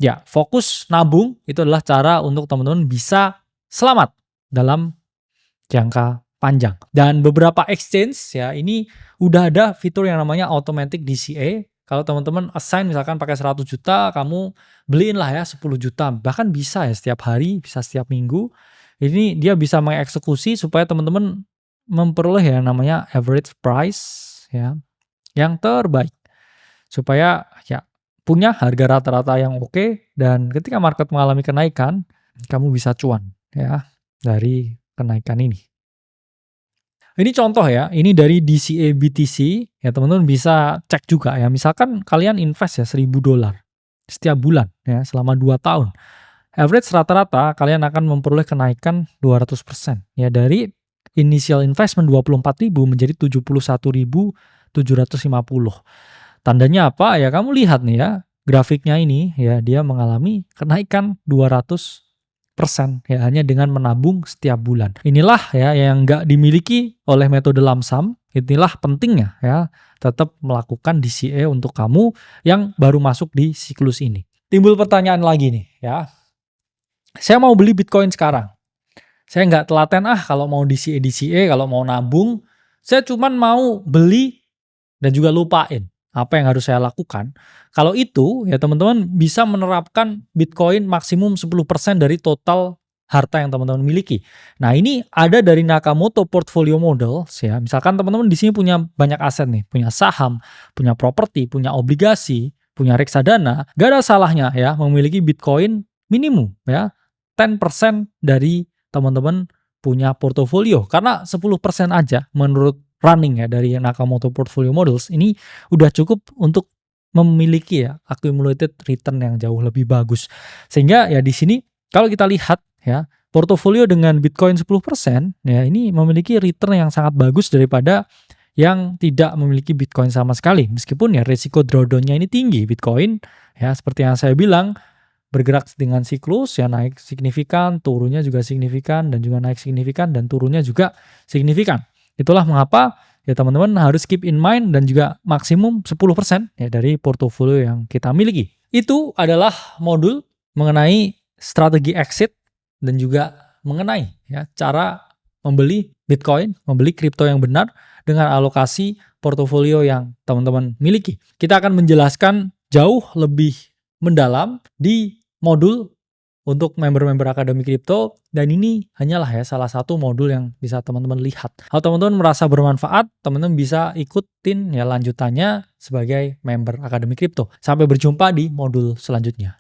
Ya, fokus nabung itu adalah cara untuk teman-teman bisa selamat dalam jangka panjang. Dan beberapa exchange ya, ini udah ada fitur yang namanya automatic DCA. Kalau teman-teman assign misalkan pakai 100 juta, kamu beliin lah ya 10 juta. Bahkan bisa ya setiap hari, bisa setiap minggu. Ini dia bisa mengeksekusi supaya teman-teman memperoleh yang namanya average price ya, yang terbaik. Supaya ya punya harga rata-rata yang oke, dan ketika market mengalami kenaikan, kamu bisa cuan ya dari kenaikan ini. Ini contoh ya, ini dari DCA BTC, ya teman-teman bisa cek juga ya. Misalkan kalian invest ya $1.000 setiap bulan ya selama 2 tahun. Average rata-rata kalian akan memperoleh kenaikan 200% ya, dari initial investment 24.000 menjadi 71.750. Tandanya apa? Ya kamu lihat nih ya, grafiknya ini ya, dia mengalami kenaikan 200% ya hanya dengan menabung setiap bulan. Inilah ya yang nggak dimiliki oleh metode lump sum. Inilah pentingnya ya tetap melakukan DCA untuk kamu yang baru masuk di siklus ini. Timbul pertanyaan lagi nih ya. Saya mau beli Bitcoin sekarang. Saya nggak telaten kalau mau DCA, kalau mau nabung. Saya cuman mau beli dan juga lupain apa yang harus saya lakukan. Kalau itu, ya teman-teman bisa menerapkan Bitcoin maksimum 10% dari total harta yang teman-teman miliki. Nah, ini ada dari Nakamoto Portfolio Models ya. Misalkan teman-teman di sini punya banyak aset nih, punya saham, punya properti, punya obligasi, punya reksadana, gak ada salahnya ya memiliki Bitcoin minimum ya 10% dari teman-teman punya portofolio. Karena 10% aja menurut running ya dari Nakamoto Portfolio Models ini udah cukup untuk memiliki ya accumulated return yang jauh lebih bagus. Sehingga ya di sini kalau kita lihat ya, portofolio dengan Bitcoin 10% ya ini memiliki return yang sangat bagus daripada yang tidak memiliki Bitcoin sama sekali. Meskipun ya resiko drawdown-nya ini tinggi. Bitcoin ya seperti yang saya bilang bergerak dengan siklus ya, naik signifikan, turunnya juga signifikan, dan juga naik signifikan dan turunnya juga signifikan. Itulah mengapa ya teman-teman harus keep in mind dan juga maksimum 10% ya dari portofolio yang kita miliki. Itu adalah modul mengenai strategi exit dan juga mengenai ya cara membeli Bitcoin, membeli kripto yang benar dengan alokasi portofolio yang teman-teman miliki. Kita akan menjelaskan jauh lebih mendalam di modul untuk member-member Akademi Kripto, dan ini hanyalah ya salah satu modul yang bisa teman-teman lihat. Kalau teman-teman merasa bermanfaat, teman-teman bisa ikutin ya lanjutannya sebagai member Akademi Kripto. Sampai berjumpa di modul selanjutnya.